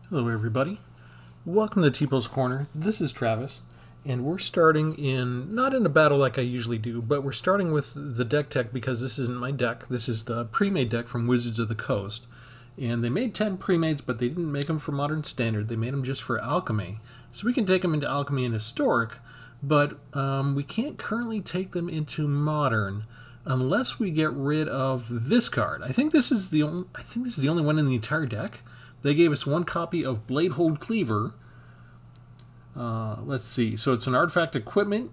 Hello everybody, welcome to Tpull's Corner. This is Travis, and we're starting not in a battle like I usually do, but we're starting with the deck tech because this isn't my deck. This is the Premade deck from Wizards of the Coast, and they made 10 Premades, but they didn't make them for Modern Standard. They made them just for Alchemy, so we can take them into Alchemy and Historic, but we can't currently take them into Modern unless we get rid of this card. I think this is the only one in the entire deck. They gave us one copy of Bladehold Cleaver. Let's see. So it's an artifact equipment.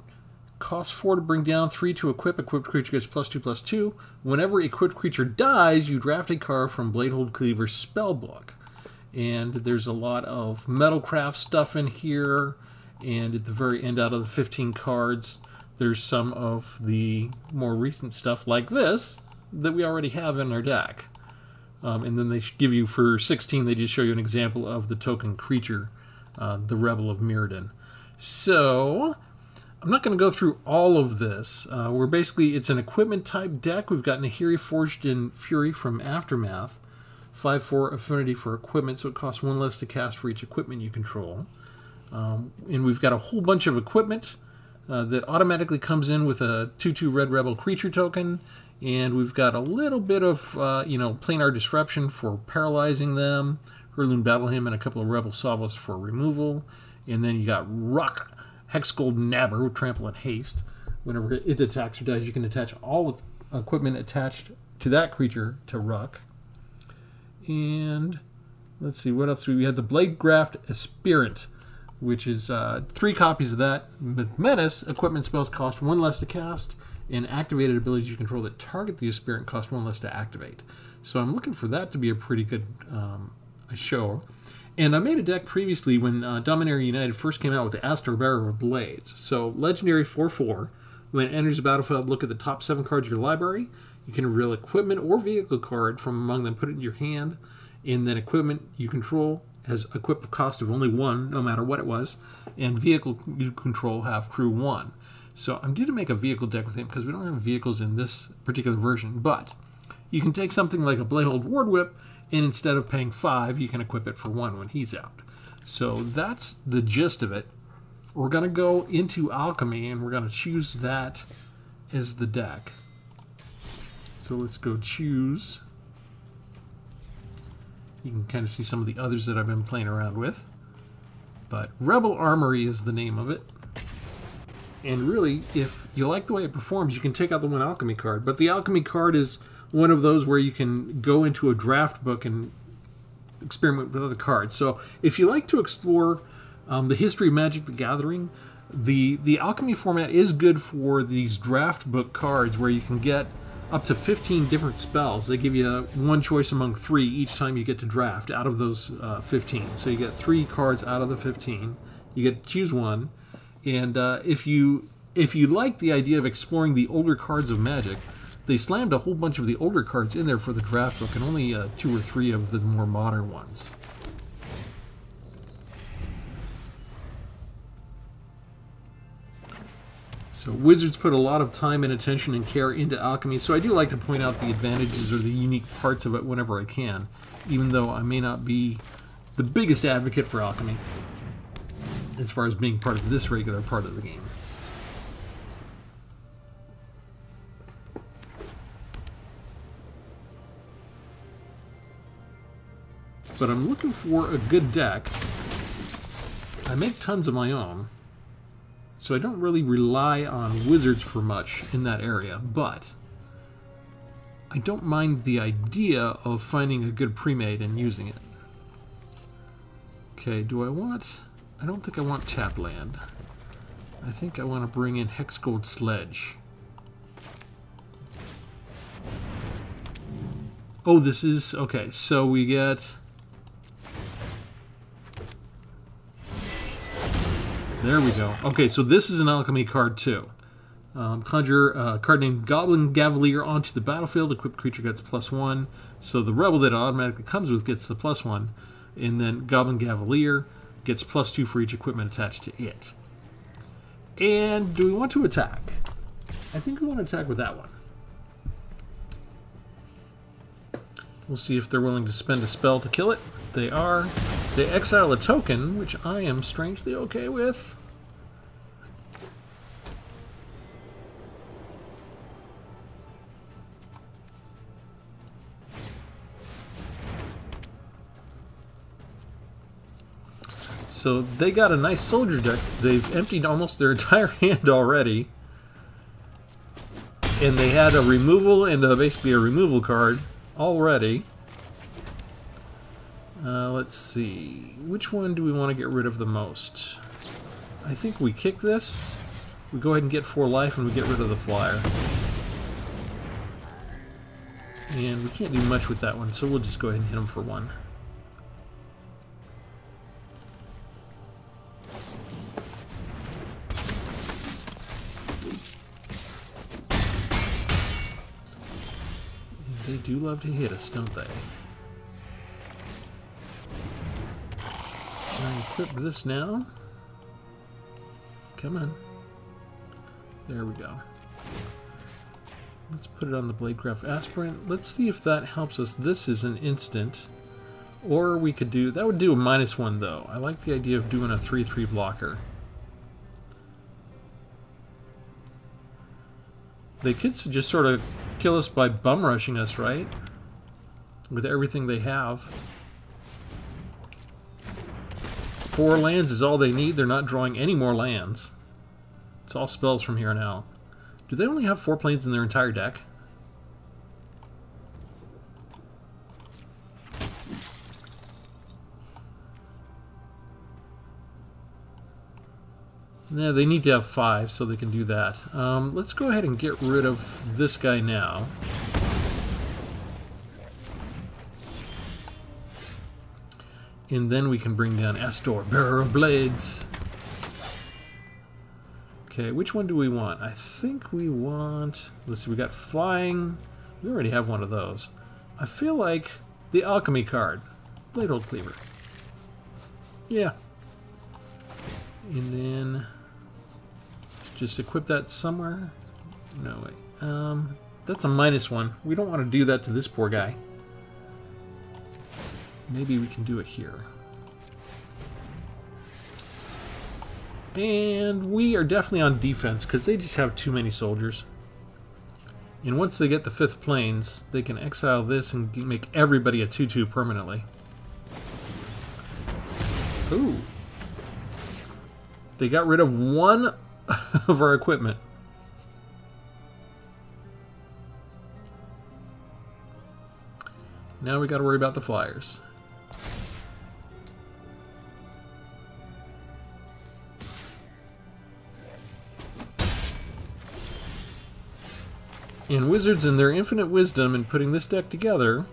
Costs 4 to bring down, 3 to equip. Equipped creature gets +2/+2. Whenever equipped creature dies, you draft a card from Bladehold Cleaver's spellbook. And there's a lot of Metalcraft stuff in here. And at the very end, out of the 15 cards, there's some of the more recent stuff like this that we already have in our deck. And then they give you, for 16, they just show you an example of the token creature, the Rebel of Mirrodin. So, I'm not going to go through all of this. It's an equipment type deck. We've got Nahiri Forged in Fury from Aftermath. 5/4 affinity for equipment, so it costs 1 less to cast for each equipment you control. And we've got a whole bunch of equipment that automatically comes in with a 2/2 Red Rebel creature token. And we've got a little bit of, planar disruption for paralyzing them, Heirloom Battle Hymn, and a couple of Rebel Salvos for removal. And then you got Rock, Hexgold Nabber with Trample and Haste. Whenever it attacks or dies, you can attach all equipment attached to that creature to Ruck. And let's see, what else? We had the Bladegraft Aspirant, which is 3 copies of that. With Menace, equipment spells cost 1 less to cast, and activated abilities you control that target the aspirant cost 1 less to activate. So I'm looking for that to be a pretty good show. And I made a deck previously when Dominaria United first came out with the Astor Bearer of Blades. So legendary 4/4. When it enters the battlefield, look at the top 7 cards of your library. You can reveal equipment or vehicle card from among them, put it in your hand, and then equipment you control has equip cost of only 1, no matter what it was, and vehicle you control have crew 1. So I'm due to make a vehicle deck with him because we don't have vehicles in this particular version, but you can take something like a Bladehold Ward Whip, and instead of paying 5, you can equip it for 1 when he's out. So that's the gist of it. We're going to go into Alchemy, and we're going to choose that as the deck. So let's go choose. You can kind of see some of the others that I've been playing around with. But Rebel Armory is the name of it. And really, if you like the way it performs, you can take out the one Alchemy card. But the Alchemy card is one of those where you can go into a draft book and experiment with other cards. So if you like to explore the history of Magic the Gathering, the Alchemy format is good for these draft book cards where you can get up to 15 different spells. They give you one choice among 3 each time you get to draft out of those 15. So you get 3 cards out of the 15. You get to choose one. And if you like the idea of exploring the older cards of Magic, they slammed a whole bunch of the older cards in there for the draft book, and only 2 or 3 of the more modern ones. So Wizards put a lot of time and attention and care into Alchemy, so I do like to point out the advantages or the unique parts of it whenever I can, even though I may not be the biggest advocate for Alchemy as far as being part of this regular part of the game. But I'm looking for a good deck. I make tons of my own, so I don't really rely on Wizards for much in that area, but I don't mind the idea of finding a good Premade and using it. Okay, I don't think I want tap land. I think I want to bring in Hexgold Sledge. Oh, this is... okay, so we get... there we go. Okay, so this is an Alchemy card too. Conjure a card named Goblin Gavalier onto the battlefield. Equipped creature gets +1. So the Rebel that it automatically comes with gets the +1. And then Goblin Gavalier gets +2 for each equipment attached to it. And do we want to attack? I think we want to attack with that one. We'll see if they're willing to spend a spell to kill it. They are. They exile a token, which I am strangely okay with. So they got a nice soldier deck. They've emptied almost their entire hand already. And they had a removal and basically a removal card already. Let's see. Which one do we want to get rid of the most? I think we kick this. We go ahead and get 4 life and we get rid of the flyer. And we can't do much with that one, so we'll just go ahead and hit him for 1. They do love to hit us, don't they? Can I equip this now? Come on. There we go. Let's put it on the Bladecraft Aspirant. Let's see if that helps us. This is an instant. Or we could do... That would do a -1 though. I like the idea of doing a 3/3 blocker. They could just sort of kill us by bum rushing us, right? With everything they have. 4 lands is all they need. They're not drawing any more lands. It's all spells from here on out. Do they only have 4 planes in their entire deck? Yeah, they need to have 5 so they can do that. Let's go ahead and get rid of this guy now. And then we can bring down Astor, Bearer of Blades. Okay, which one do we want? I think we want... Let's see, we got Flying. We already have one of those. I feel like the Alchemy card. Bladehold Cleaver. Yeah. And then... just equip that somewhere. No, wait. That's a -1. We don't want to do that to this poor guy. Maybe we can do it here. And we are definitely on defense because they just have too many soldiers. And once they get the 5th planes, they can exile this and make everybody a 2/2 permanently. Ooh. They got rid of 1 of our equipment. Now we got to worry about the flyers. And Wizards, in their infinite wisdom in putting this deck together,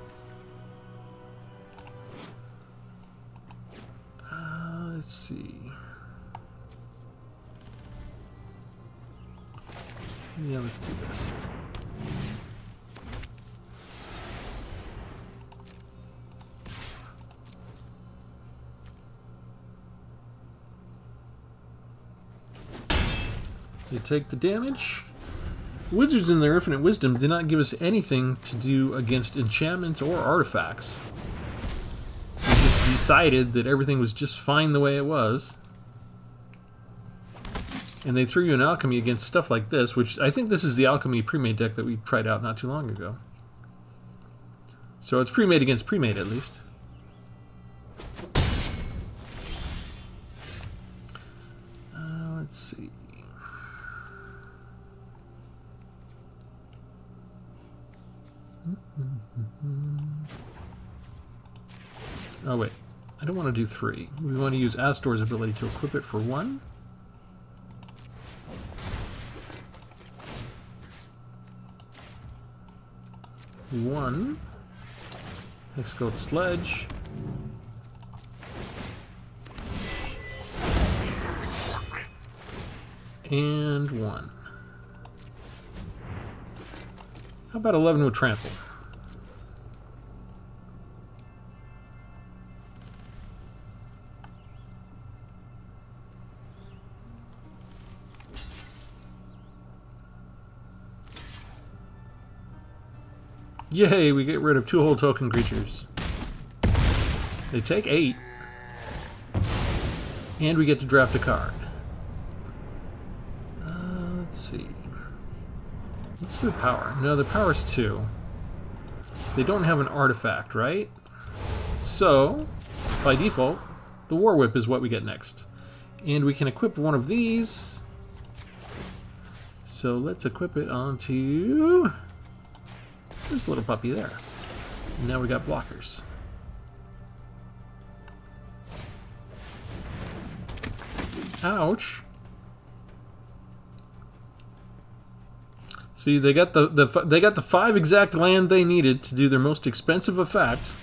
let's see. Yeah, let's do this. They take the damage. Wizards, in their infinite wisdom, did not give us anything to do against enchantments or artifacts. They just decided that everything was just fine the way it was. And they threw you an Alchemy against stuff like this, which I think this is the Alchemy Premade deck that we tried out not too long ago. So it's Premade against Premade, at least. Let's see. Oh wait, I don't want to do 3. We want to use Astor's ability to equip it for 1. Hexgold Sledge. And 1. How about 11 with Trample? Yay, we get rid of 2 whole token creatures. They take 8. And we get to draft a card. Let's see. What's their power? No, their power's 2. They don't have an artifact, right? So, by default, the War Whip is what we get next. And we can equip one of these. So let's equip it onto this little puppy there. And now we got blockers. Ouch. See, they got the 5 exact land they needed to do their most expensive effect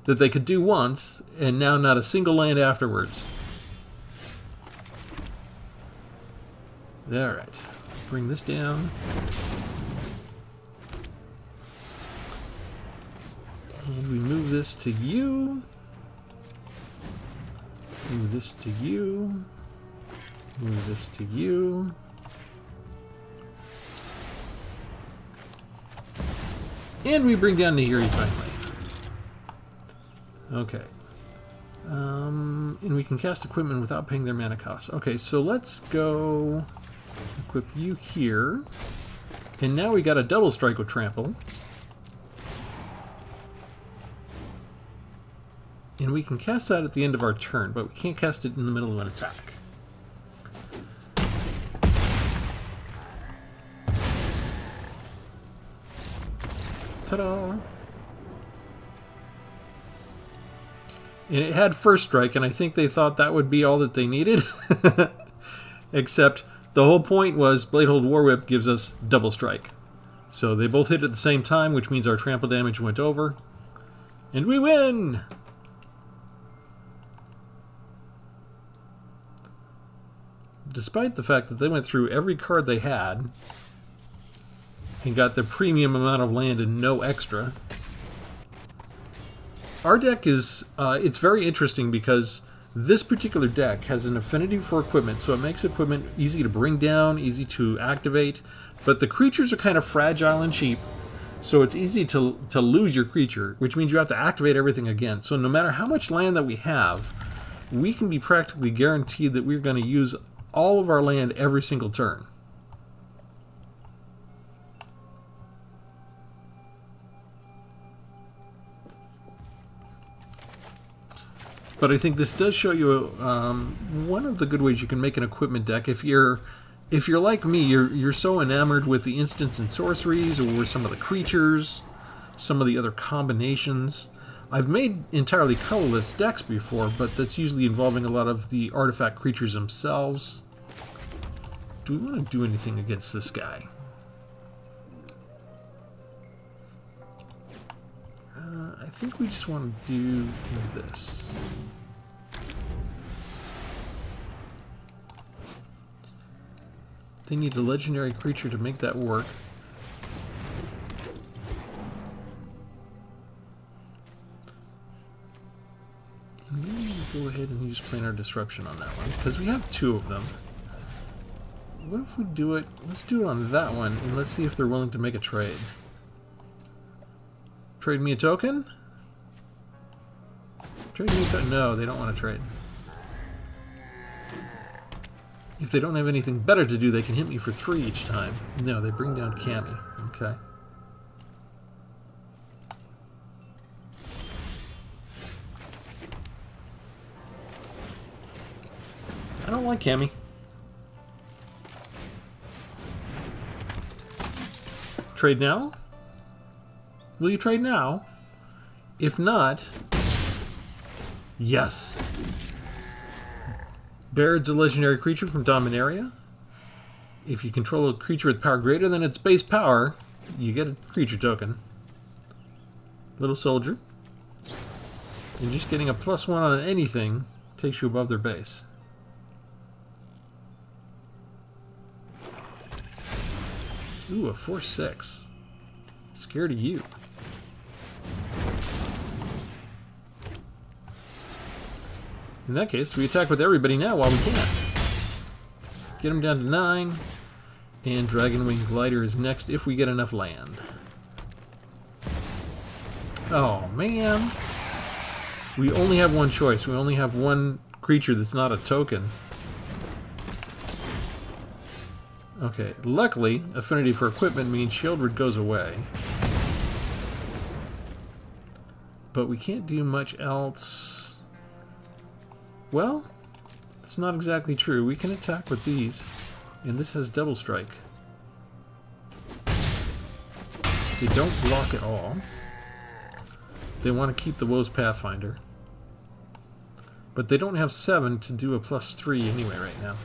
that they could do once, and now not a single land afterwards. Alright. Bring this down. And we move this to you. Move this to you. Move this to you. And we bring down Nahiri finally. Okay. And we can cast equipment without paying their mana costs. Okay, so let's go equip you here. And now we got a double strike with Trample. And we can cast that at the end of our turn, but we can't cast it in the middle of an attack. Ta-da! And it had first strike, and I think they thought that would be all that they needed. Except the whole point was Bladehold War Whip gives us double strike. So they both hit at the same time, which means our trample damage went over. And we win! Despite the fact that they went through every card they had and got the premium amount of land and no extra. Our deck is, it's very interesting because this particular deck has an affinity for equipment, so it makes equipment easy to bring down, easy to activate, but the creatures are kind of fragile and cheap, so it's easy to lose your creature, which means you have to activate everything again. So no matter how much land that we have, we can be practically guaranteed that we're going to use all of our land every single turn. But I think this does show you one of the good ways you can make an equipment deck. If you're like me, you're so enamored with the instants and sorceries, or some of the creatures, some of the other combinations. I've made entirely colorless decks before, but that's usually involving a lot of the artifact creatures themselves. Do we want to do anything against this guy? I think we just want to do this. They need a legendary creature to make that work. Maybe we'll go ahead and use Planar Disruption on that one, because we have 2 of them. What if we do it? Let's do it on that one, and let's see if they're willing to make a trade. Trade me a token? Trade me a token? No, they don't want to trade. If they don't have anything better to do, they can hit me for 3 each time. No, they bring down Cammy. Okay. I don't like Cammy. Trade now? Will you trade now? If not... Yes! Baird's a legendary creature from Dominaria. If you control a creature with power greater than its base power, you get a creature token. Little soldier. And just getting a +1 on anything takes you above their base. Ooh, a 4/6. Scared of you. In that case, we attack with everybody now while we can. Get them down to 9. And Dragonwing Glider is next if we get enough land. Oh, man. We only have one choice. We only have one creature that's not a token. Okay, luckily, affinity for equipment means Shieldred goes away. But we can't do much else. Well, it's not exactly true. We can attack with these, and this has double strike. They don't block at all. They want to keep the Woe's Pathfinder. But they don't have 7 to do a +3 anyway right now.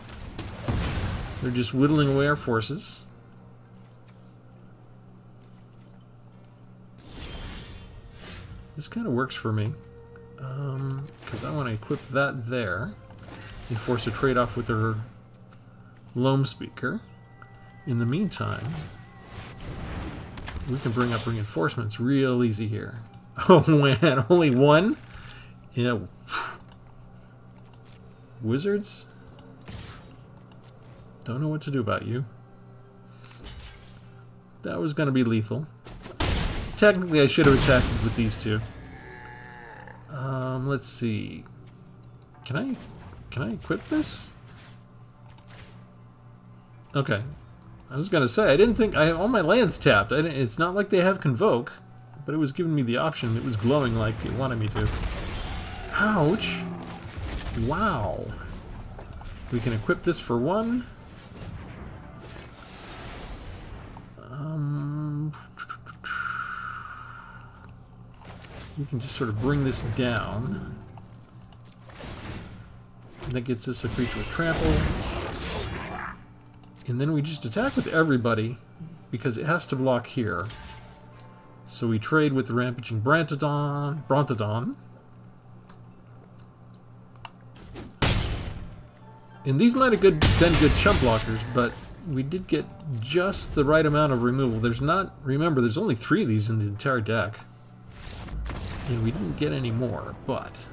They're just whittling away our forces. This kind of works for me. Because I want to equip that there and force a trade-off with their Loam Speaker. In the meantime, we can bring up reinforcements real easy here. Oh man, only one? Yeah. Wizards? Don't know what to do about you. That was going to be lethal. Technically, I should have attacked with these two. Let's see. Can I equip this? Okay. I was going to say, I didn't think... I have all my lands tapped. It's not like they have Convoke, but it was giving me the option. It was glowing like it wanted me to. Ouch! Wow. We can equip this for 1. We can just sort of bring this down. And that gets us a creature with trample. And then we just attack with everybody, because it has to block here. So we trade with the Rampaging Brontodon. And these might have been good chump blockers, but we did get just the right amount of removal. There's not... Remember, there's only 3 of these in the entire deck. And we didn't get any more, but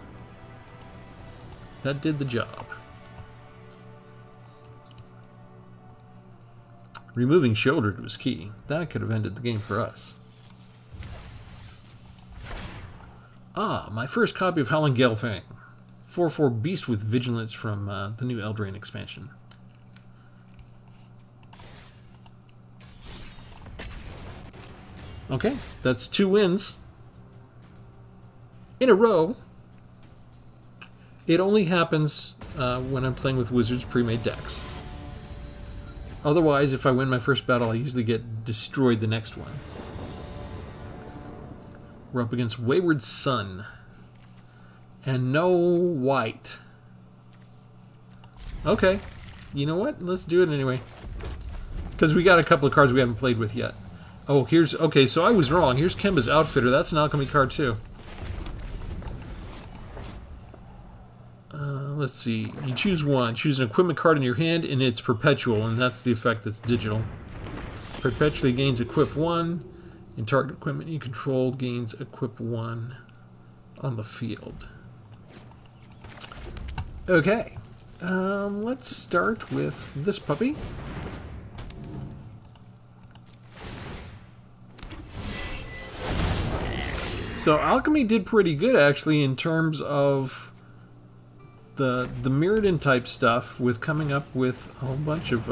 that did the job. Removing Shieldred was key. That could have ended the game for us. Ah, my first copy of Howling Gale Fang. 4/4 Beast with Vigilance from the new Eldraine expansion. Okay, that's 2 wins in a row. It only happens when I'm playing with Wizards Premade decks. Otherwise, if I win my first battle, I usually get destroyed the next one. We're up against Wayward Sun. And no white. Okay. You know what? Let's do it anyway. Because we got a couple of cards we haven't played with yet. Oh, here's... Okay, so I was wrong. Here's Kemba's Outfitter. That's an Alchemy card, too. Let's see. You choose one. Choose an equipment card in your hand, and it's perpetual, and that's the effect that's digital. Perpetually gains equip 1, and target equipment you control gains equip 1 on the field. Okay. Let's start with this puppy. So Alchemy did pretty good, actually, in terms of the Mirrodin type stuff, with coming up with a whole bunch of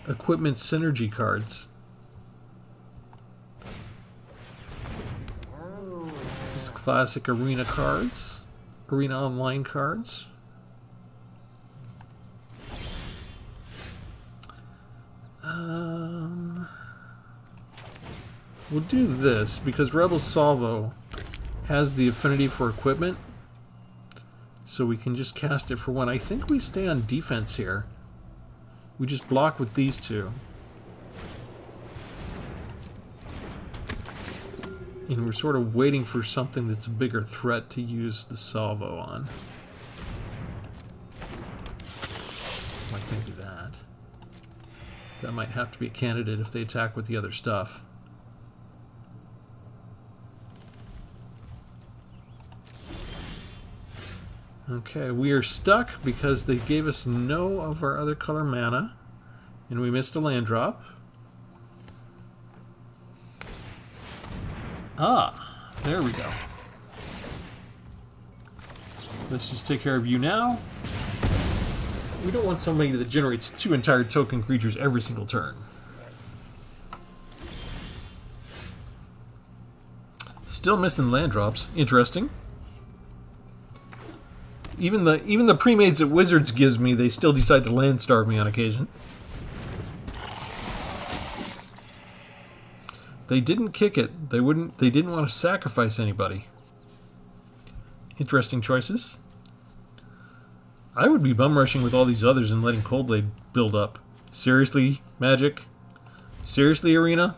equipment synergy cards. These classic arena cards, arena online cards. We'll do this because Rebel Salvo has the affinity for equipment, so we can just cast it for 1. I think we stay on defense here. We just block with these 2. And we're sort of waiting for something that's a bigger threat to use the salvo on. Like maybe that. That might have to be a candidate if they attack with the other stuff. Okay, we are stuck because they gave us no of our other color mana, and we missed a land drop. Ah, there we go. Let's just take care of you now. We don't want somebody that generates 2 entire token creatures every single turn. Still missing land drops. Interesting. Even the premades that Wizards gives me, they still decide to land starve me on occasion. They didn't kick it. They didn't want to sacrifice anybody. Interesting choices. I would be bum rushing with all these others and letting Coldblade build up. Seriously, Magic? Seriously, Arena?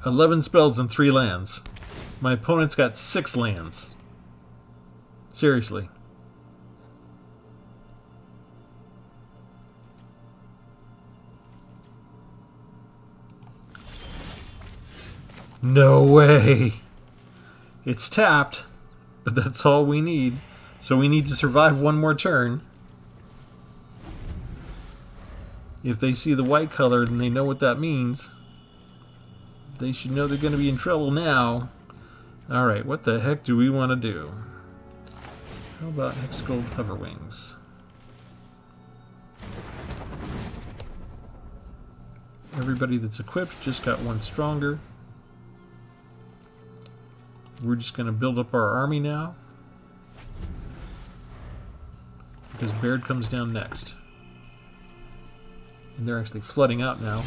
"11 spells and 3 lands. My opponent's got 6 lands. Seriously. No way! It's tapped, but that's all we need. So we need to survive one more turn. If they see the white color, then they know what that means. They should know they're going to be in trouble now. Alright, what the heck do we want to do? How about Hex Gold Hover Wings? Everybody that's equipped just got 1 stronger. We're just going to build up our army now. Because Baird comes down next. And they're actually flooding out now.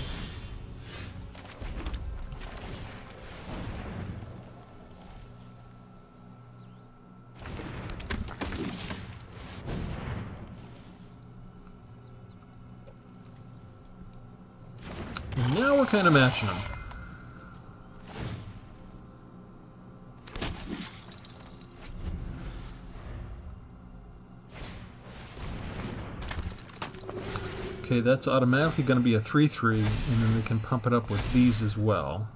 And now we're kind of matching them. Okay, that's automatically going to be a 3/3, and then they can pump it up with these as well.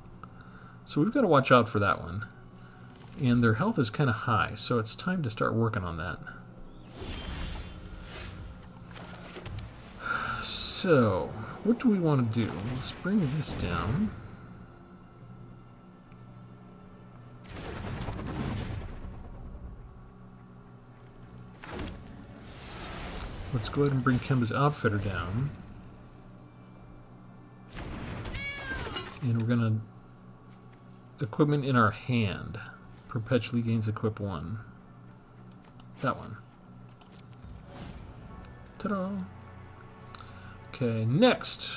So we've got to watch out for that one. And their health is kind of high, so it's time to start working on that. So, what do we want to do? Let's bring this down. Let's go ahead and bring Kemba's Outfitter down. And we're going to... Equipment in our hand. Perpetually gains equip 1. That one. Ta-da! Okay, next.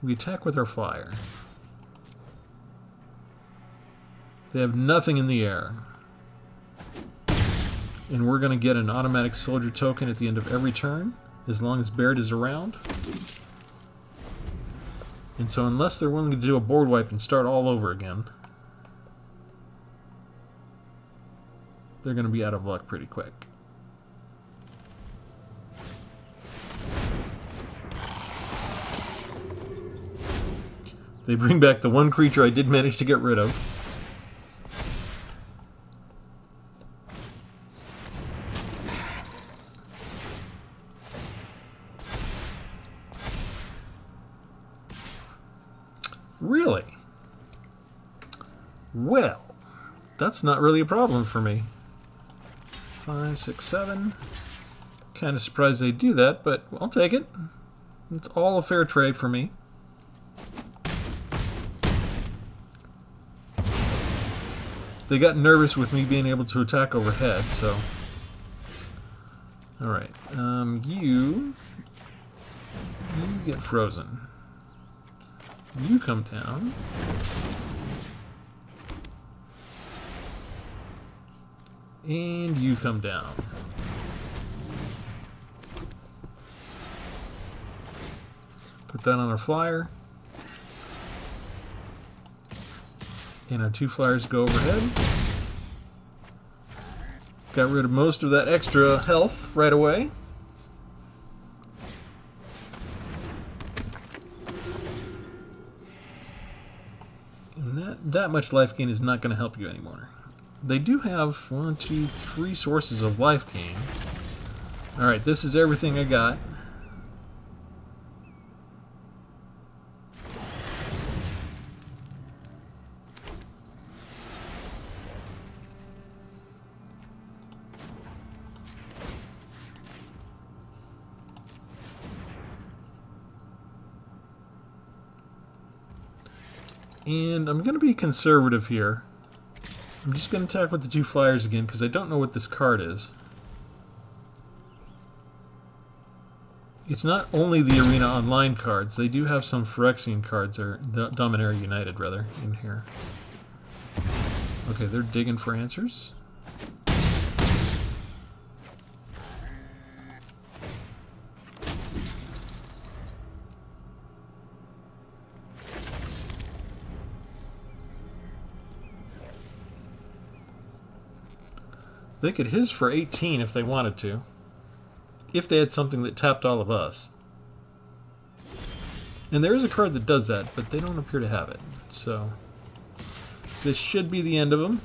We attack with our flyer. They have nothing in the air. And we're going to get an automatic soldier token at the end of every turn, as long as Baird is around. And so unless they're willing to do a board wipe and start all over again, they're going to be out of luck pretty quick. They bring back the 1 creature I did manage to get rid of. Really? Well, that's not really a problem for me. 5, 6, 7. Kind of surprised they do that, but I'll take it. It's all a fair trade for me. They got nervous with me being able to attack overhead, so... Alright, you get frozen. You come down. And you come down. Put that on our flyer. And our 2 flyers go overhead. Got rid of most of that extra health right away. And that much life gain is not going to help you anymore. They do have 1, 2, 3 sources of life gain. Alright, this is everything I got. And I'm going to be conservative here. I'm just going to attack with the 2 flyers again because I don't know what this card is. It's not only the Arena Online cards. They do have some Phyrexian cards, or Dominaria United, rather, in here. Okay, they're digging for answers. They could hit us for 18 if they wanted to. If they had something that tapped all of us. And there is a card that does that, but they don't appear to have it. So, this should be the end of them.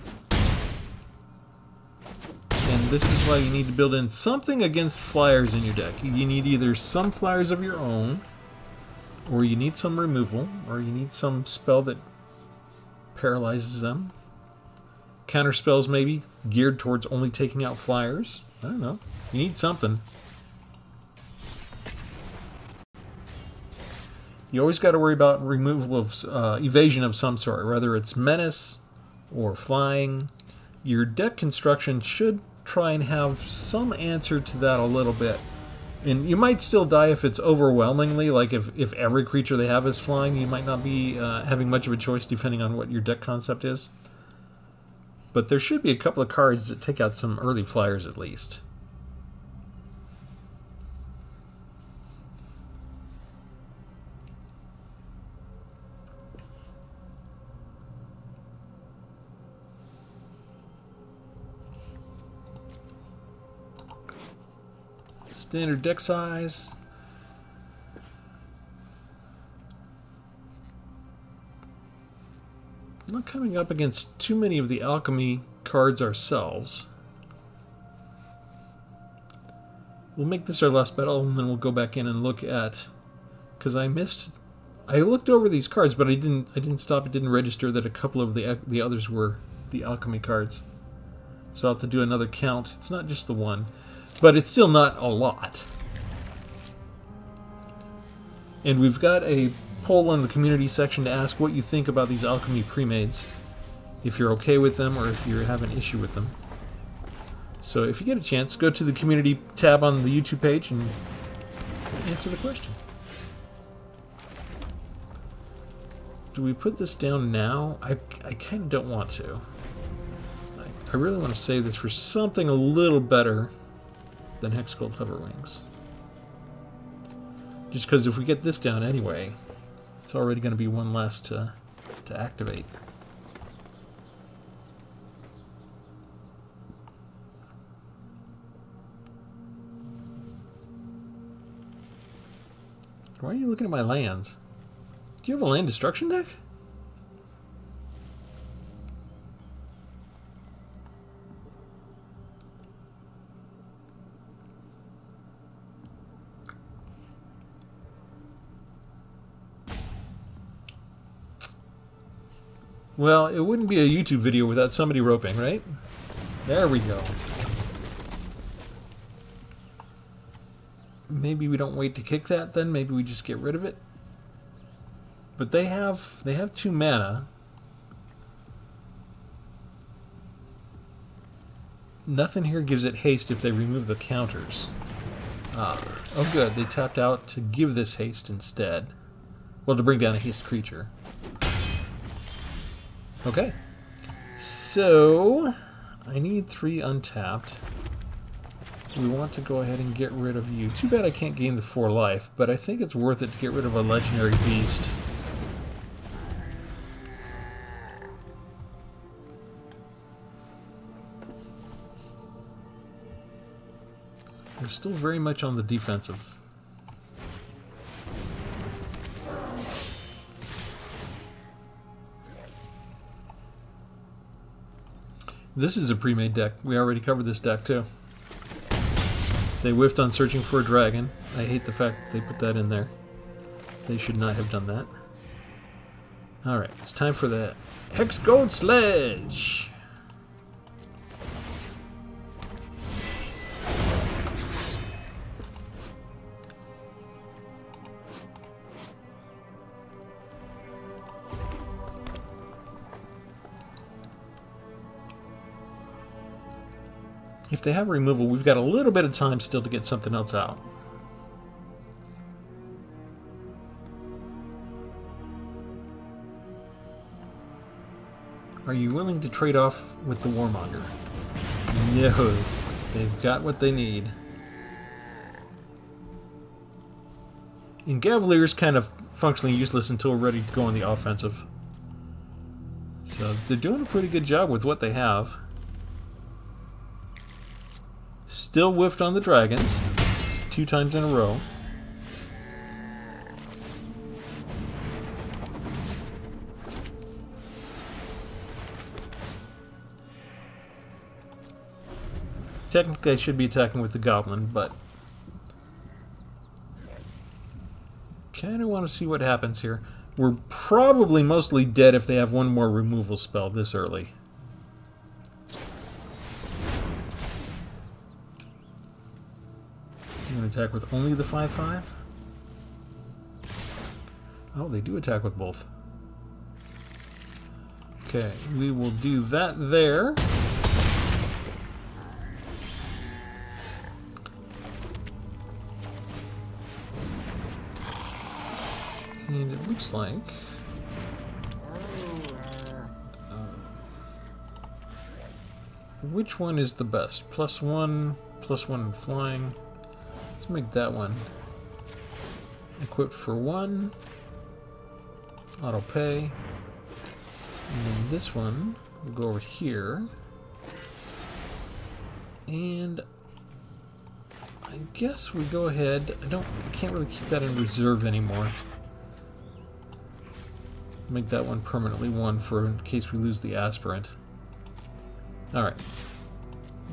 And this is why you need to build in something against flyers in your deck. You need either some flyers of your own, or you need some removal, or you need some spell that paralyzes them. Counter spells maybe geared towards only taking out flyers. I don't know. You need something. You always got to worry about removal of evasion of some sort, whether it's menace or flying. Your deck construction should try and have some answer to that a little bit. And you might still die if it's overwhelmingly, like if every creature they have is flying, you might not be having much of a choice depending on what your deck concept is. But there should be a couple of cards that take out some early flyers at least. Standard deck size. Not coming up against too many of the Alchemy cards ourselves. We'll make this our last battle, and then we'll go back in and look at, because I looked over these cards, but I didn't stop. It didn't register that a couple of the others were the Alchemy cards. So I'll have to do another count. It's not just the one, but it's still not a lot. And we've got a poll in the community section to ask what you think about these Alchemy Premades. If you're okay with them or if you have an issue with them. So if you get a chance, go to the community tab on the YouTube page and answer the question. Do we put this down now? I kind of don't want to. I really want to save this for something a little better than Hexgold Hoverwings. Just because if we get this down anyway, it's already going to be one less to activate. Why are you looking at my lands? Do you have a land destruction deck? Well, it wouldn't be a YouTube video without somebody roping, right? There we go. Maybe we don't wait to kick that then, maybe we just get rid of it. But they have 2 mana. Nothing here gives it haste if they remove the counters. Oh good, they tapped out to give this haste instead. Well, to bring down a haste creature. Okay. So, I need 3 untapped. We want to go ahead and get rid of you. Too bad I can't gain the 4 life, but I think it's worth it to get rid of a legendary beast. They're still very much on the defensive. This is a pre-made deck. We already covered this deck too. They whiffed on searching for a dragon. I hate the fact that they put that in there. They should not have done that. Alright, it's time for the Hexgold Sledge! If they have removal, we've got a little bit of time still to get something else out. Are you willing to trade off with the Warmonger? No. They've got what they need. And Gavileer's kind of functionally useless until we're ready to go on the offensive. So they're doing a pretty good job with what they have. Still whiffed on the dragons 2 times in a row. Technically I should be attacking with the goblin, but kind of want to see what happens here. We're probably mostly dead if they have one more removal spell this early. You want to attack with only the 5/5? Oh, they do attack with both. Okay, we will do that there. And it looks like which one is the best? +1, +1 in flying. Let's make that one. Equipped for 1. Auto pay. And then this one will go over here. And I guess we go ahead. I can't really keep that in reserve anymore. Make that one permanently 1 for in case we lose the aspirant. Alright.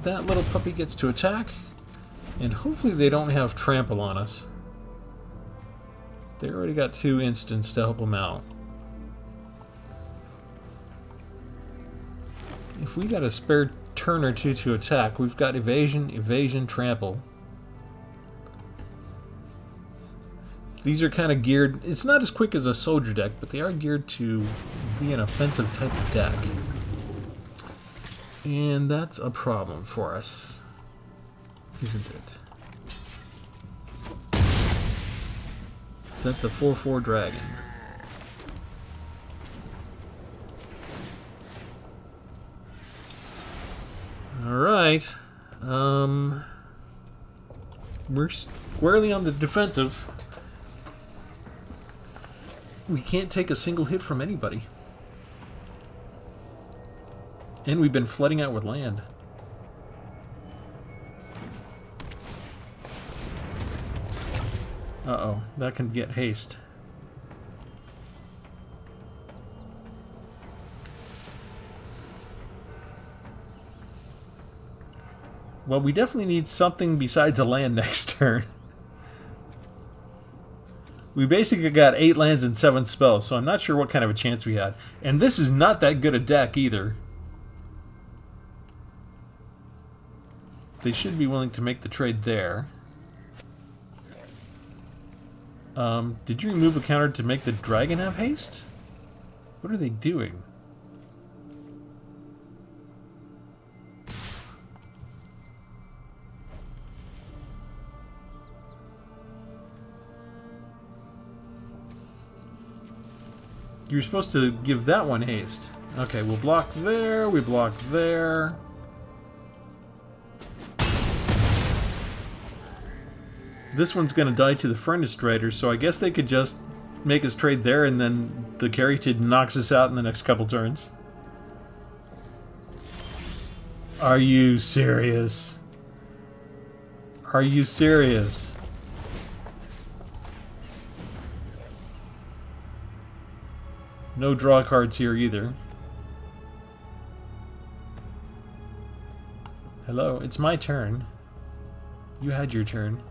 That little puppy gets to attack. And hopefully they don't have trample on us. They already got 2 instants to help them out. If we got a spare turn or 2 to attack, we've got evasion, evasion, trample. These are kind of geared, it's not as quick as a soldier deck, but they are geared to be an offensive type of deck. And that's a problem for us, isn't it? That's a 4/4 dragon. Alright. We're squarely on the defensive. We can't take a single hit from anybody. And we've been flooding out with land. Uh-oh, that can get haste. Well, we definitely need something besides a land next turn. We basically got 8 lands and 7 spells, so I'm not sure what kind of a chance we had. And this is not that good a deck either. They should be willing to make the trade there. Did you remove a counter to make the dragon have haste? What are they doing? You're supposed to give that one haste. Okay, we'll block there, we block there. This one's going to die to the Furnace Strider, so I guess they could just make us trade there and then the Caryatid knocks us out in the next couple turns. Are you serious? Are you serious? No draw cards here either. Hello, it's my turn. You had your turn.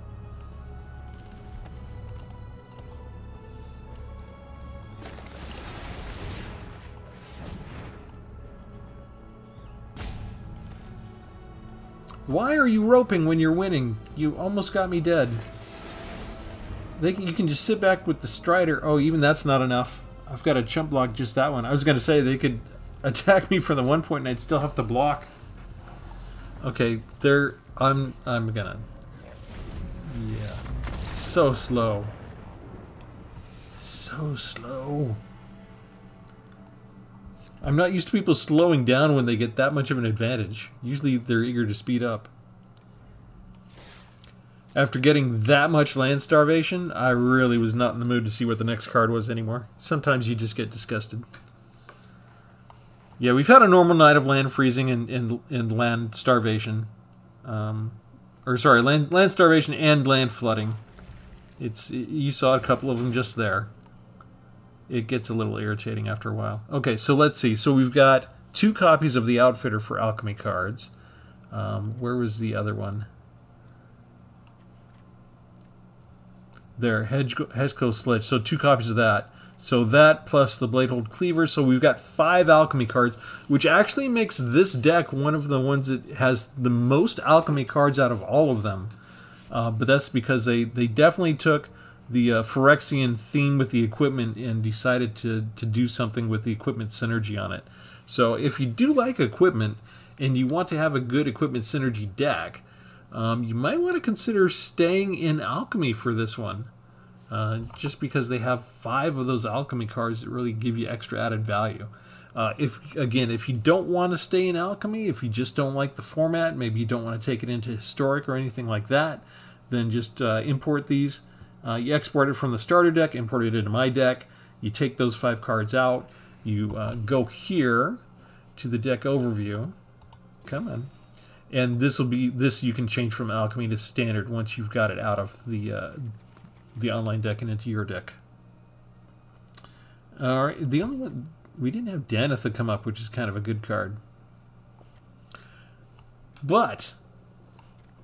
Why are you roping when you're winning? You almost got me dead. You can just sit back with the Strider. Oh, even that's not enough. I've got to chump block just that one. I was going to say they could attack me for the 1 point and I'd still have to block. Okay, there. I'm gonna. Yeah. So slow. So slow. I'm not used to people slowing down when they get that much of an advantage. Usually they're eager to speed up. After getting that much land starvation, I really was not in the mood to see what the next card was anymore. Sometimes you just get disgusted. Yeah, we've had a normal night of land freezing and land starvation. Land starvation and land flooding. You saw a couple of them just there. It gets a little irritating after a while. Okay, so let's see. So we've got 2 copies of the Outfitter for Alchemy cards. Where was the other one? There, Hezco Sledge. So 2 copies of that. So that plus the Bladehold Cleaver. So we've got 5 Alchemy cards, which actually makes this deck one of the ones that has the most Alchemy cards out of all of them. But that's because they definitely took the Phyrexian theme with the equipment and decided to do something with the equipment synergy on it. So if you do like equipment and you want to have a good equipment synergy deck, you might want to consider staying in Alchemy for this one. Just because they have 5 of those Alchemy cards that really give you extra added value. If you don't want to stay in Alchemy, if you just don't like the format, maybe you don't want to take it into Historic or anything like that, then just import these. You export it from the starter deck, import it into my deck. You take those 5 cards out. You go here to the deck overview. Come on. And this you can change from Alchemy to Standard once you've got it out of the online deck and into your deck. All right, the only one we didn't have Danitha come up, which is kind of a good card. But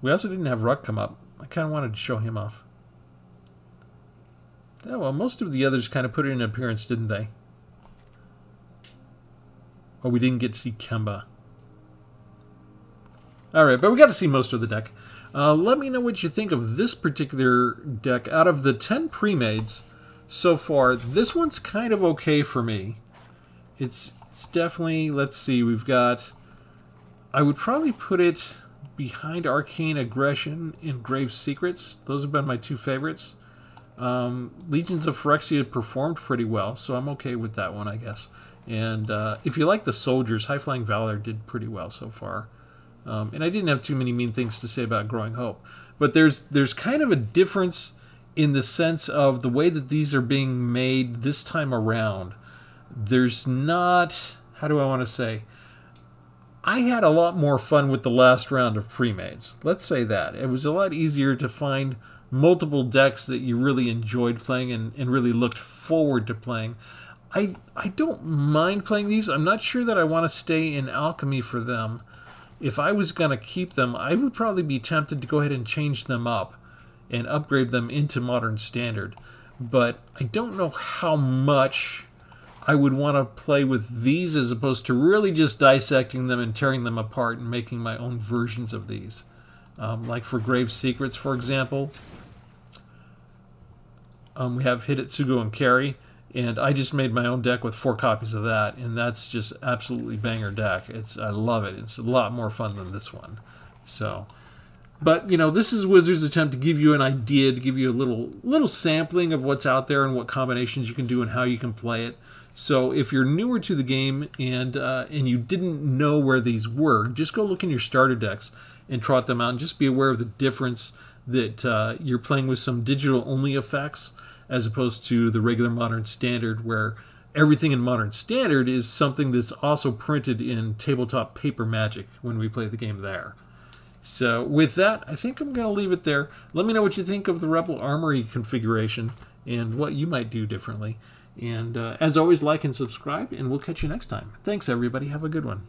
we also didn't have Ruck come up. I kind of wanted to show him off. Oh, well, most of the others kind of put in an appearance, didn't they? Oh, we didn't get to see Kemba. All right, but we got to see most of the deck. Let me know what you think of this particular deck. Out of the 10 Premades so far, this one's kind of okay for me. It's definitely, let's see, we've got, I would probably put it behind Arcane Aggression and Grave Secrets. Those have been my 2 favorites. Legions of Phyrexia performed pretty well, so I'm okay with that one, I guess. And if you like the Soldiers, High Flying Valor did pretty well so far. And I didn't have too many mean things to say about Growing Hope. But there's kind of a difference in the sense of the way that these are being made this time around. There's not, how do I want to say? I had a lot more fun with the last round of Premades. Let's say that. It was a lot easier to find multiple decks that you really enjoyed playing and really looked forward to playing. I don't mind playing these. I'm not sure that I want to stay in Alchemy for them. If I was going to keep them, I would probably be tempted to go ahead and change them up and upgrade them into Modern Standard. But I don't know how much I would want to play with these as opposed to really just dissecting them and tearing them apart and making my own versions of these. Like for Grave Secrets, for example. We have Hidetsugu and Carry, and I just made my own deck with 4 copies of that, and that's just absolutely banger deck. I love it. It's a lot more fun than this one. So, but you know, this is Wizards' attempt to give you an idea, to give you a little sampling of what's out there and what combinations you can do and how you can play it. So if you're newer to the game and you didn't know where these were, just go look in your starter decks and trot them out, and just be aware of the difference that you're playing with some digital-only effects as opposed to the regular Modern Standard, where everything in Modern Standard is something that's also printed in tabletop paper magic when we play the game there. So with that, I think I'm going to leave it there. Let me know what you think of the Rebel Armory configuration and what you might do differently. And as always, like and subscribe, and we'll catch you next time. Thanks, everybody. Have a good one.